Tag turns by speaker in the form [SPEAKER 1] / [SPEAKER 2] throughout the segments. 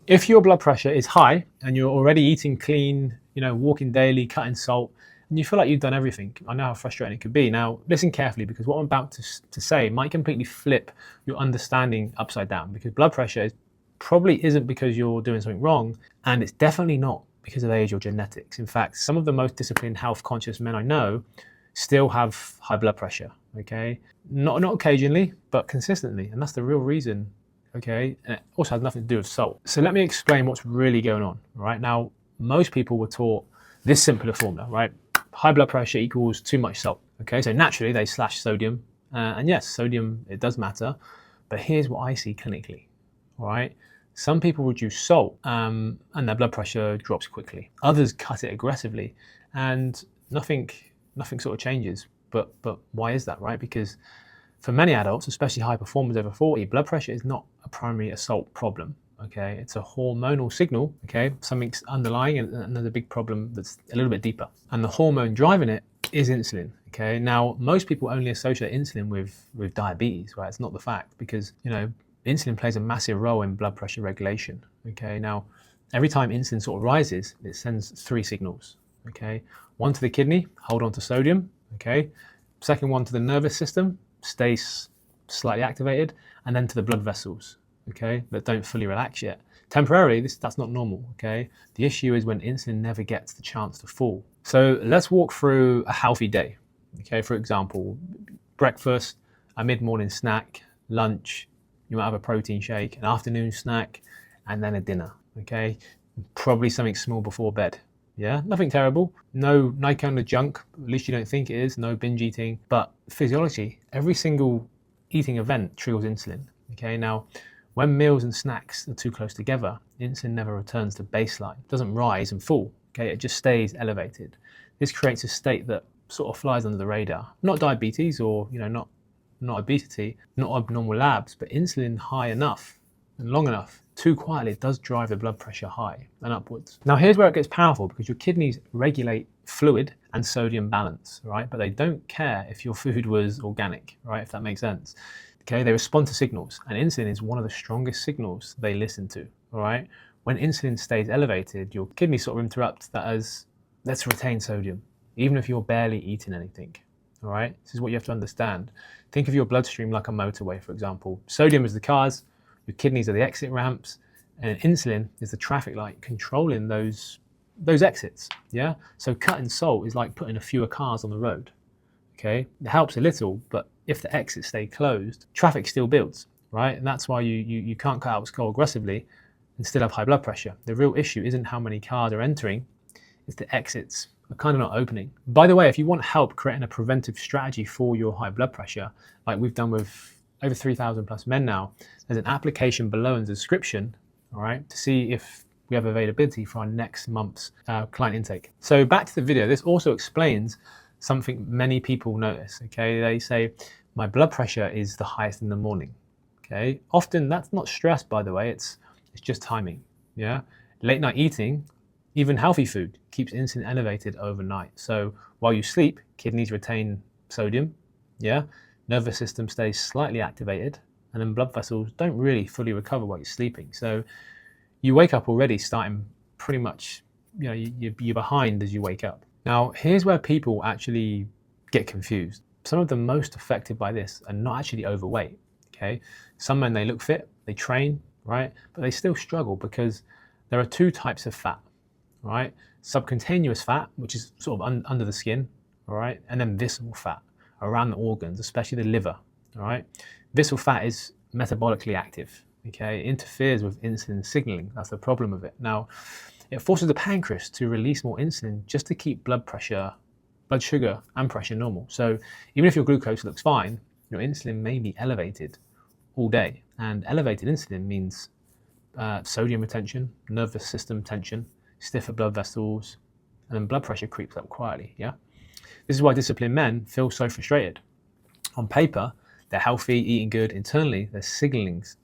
[SPEAKER 1] if your blood pressure is high and you're already eating clean, walking daily, cutting salt, and you feel like you've done everything, I know how frustrating it could be. Now, listen carefully, because what I'm about to say might completely flip your understanding upside down, because blood pressure probably isn't because you're doing something wrong, and it's definitely not because of age or genetics. In fact, some of the most disciplined, health-conscious men I know still have high blood pressure, okay? Not occasionally, but consistently, and that's the real reason, okay? And it also has nothing to do with salt. So let me explain what's really going on, right? Now, most people were taught this simpler formula, right? High blood pressure equals too much salt, okay? So naturally, they slash sodium, and yes, sodium, it does matter, but here's what I see clinically, all right? Some people reduce salt and their blood pressure drops quickly. Others cut it aggressively and nothing sort of changes. But why is that, right? Because for many adults, especially high performers over 40, blood pressure is not a primary salt problem, okay? It's a hormonal signal, okay? Something's underlying, and there's a big problem that's a little bit deeper. And the hormone driving it is insulin, okay? Now, most people only associate insulin with diabetes, right? It's not the fact, because, insulin plays a massive role in blood pressure regulation, okay? Now, every time insulin sort of rises, it sends 3 signals, okay? One to the kidney, hold on to sodium, okay? Second one to the nervous system, stays slightly activated, and then to the blood vessels, okay, that don't fully relax yet. Temporarily, that's not normal, okay? The issue is when insulin never gets the chance to fall. So let's walk through a healthy day, okay? For example, breakfast, a mid-morning snack, lunch, you might have a protein shake, an afternoon snack, and then a dinner, okay? Probably something small before bed. Yeah, nothing terrible. No kind of junk, at least you don't think it is. No binge eating. But physiology, every single eating event triggers insulin. Okay, now when meals and snacks are too close together, insulin never returns to baseline. It doesn't rise and fall. Okay, it just stays elevated. This creates a state that sort of flies under the radar. Not diabetes or not obesity, not abnormal labs, but insulin high enough and long enough, too quietly, it does drive the blood pressure high and upwards. Now here's where it gets powerful, because your kidneys regulate fluid and sodium balance, right? But they don't care if your food was organic, right? If that makes sense. Okay, they respond to signals, and insulin is one of the strongest signals they listen to, all right? When insulin stays elevated, your kidneys sort of interrupt that as, let's retain sodium, even if you're barely eating anything, all right? This is what you have to understand. Think of your bloodstream like a motorway, for example. Sodium is the cars, your kidneys are the exit ramps, and insulin is the traffic light controlling those exits, yeah? So cutting salt is like putting a fewer cars on the road, okay? It helps a little, but if the exits stay closed, traffic still builds, right? And that's why you can't cut out salt aggressively and still have high blood pressure. The real issue isn't how many cars are entering, it's the exits are kind of not opening. By the way, if you want help creating a preventive strategy for your high blood pressure, like we've done with over 3,000 plus men now, there's an application below in the description, all right, to see if we have availability for our next month's client intake. So back to the video, this also explains something many people notice, okay? They say, my blood pressure is the highest in the morning, okay? Often that's not stress, by the way, it's just timing, yeah? Late night eating, even healthy food, keeps insulin elevated overnight. So while you sleep, kidneys retain sodium, yeah? Nervous system stays slightly activated, and then blood vessels don't really fully recover while you're sleeping. So you wake up already starting pretty much, you're behind as you wake up. Now, here's where people actually get confused. Some of the most affected by this are not actually overweight, okay? Some men, they look fit, they train, right? But they still struggle because there are 2 types of fat, right? Subcutaneous fat, which is sort of under the skin, all right? And then visceral fat around the organs, especially the liver, all right? Visceral fat is metabolically active, okay? It interferes with insulin signaling. That's the problem with it. Now, it forces the pancreas to release more insulin just to keep blood sugar and pressure normal. So even if your glucose looks fine, your insulin may be elevated all day. And elevated insulin means sodium retention, nervous system tension, stiffer blood vessels, and then blood pressure creeps up quietly, yeah? This is why disciplined men feel so frustrated. On paper, they're healthy, eating good. Internally, their signalings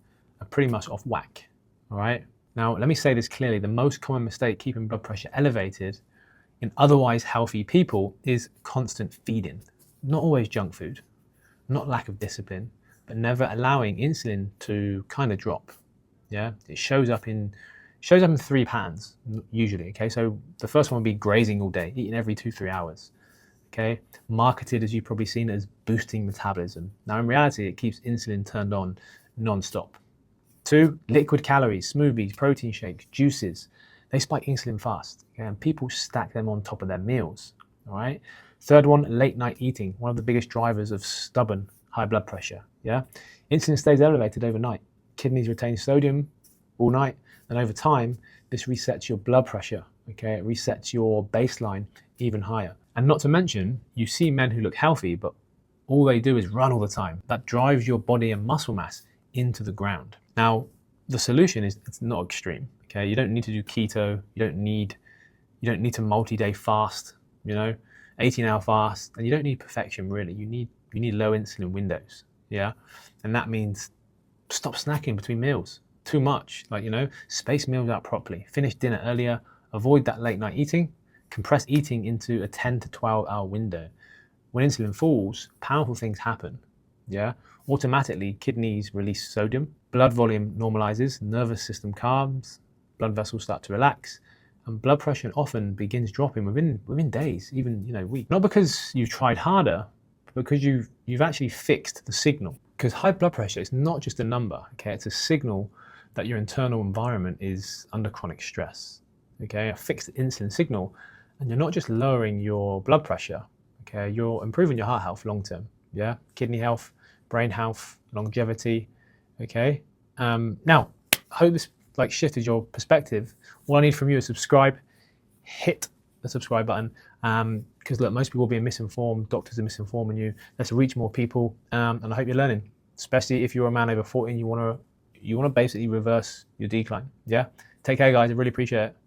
[SPEAKER 1] are pretty much off whack, all right? Now, let me say this clearly. The most common mistake keeping blood pressure elevated in otherwise healthy people is constant feeding. Not always junk food, not lack of discipline, but never allowing insulin to kind of drop, yeah? It shows up in Shows up in 3 patterns usually. Okay, so the first one would be grazing all day, eating every 2-3 hours. Okay, marketed, as you've probably seen, as boosting metabolism. Now in reality, it keeps insulin turned on non-stop. 2, liquid calories, smoothies, protein shakes, juices. They spike insulin fast, okay? And people stack them on top of their meals. All right. 3rd one, late night eating, one of the biggest drivers of stubborn high blood pressure. Yeah, insulin stays elevated overnight. Kidneys retain sodium all night, and over time, this resets your blood pressure. Okay, it resets your baseline even higher. And not to mention, you see men who look healthy, but all they do is run all the time. That drives your body and muscle mass into the ground. Now, the solution is it's not extreme. Okay, you don't need to do keto. You don't need to multi-day fast. 18-hour fast, and you don't need perfection really. You need low insulin windows. Yeah, and that means stop snacking between meals too much. Space meals out properly. Finish dinner earlier. Avoid that late night eating. Compress eating into a 10 to 12 hour window. When insulin falls, powerful things happen. Yeah, automatically kidneys release sodium, blood volume normalizes, nervous system calms, blood vessels start to relax, and blood pressure often begins dropping within days, even weeks. Not because you've tried harder, but because you've actually fixed the signal. Because high blood pressure is not just a number. Okay, it's a signal that your internal environment is under chronic stress. Okay, a fixed insulin signal, and you're not just lowering your blood pressure. Okay, you're improving your heart health long term. Yeah, kidney health, brain health, longevity. Okay, now I hope this shifted your perspective. All I need from you is subscribe, hit the subscribe button, because look, most people are being misinformed, doctors are misinforming you. Let's reach more people, and I hope you're learning, especially if you're a man over 40 and you want to basically reverse your decline. Yeah, take care guys, I really appreciate it.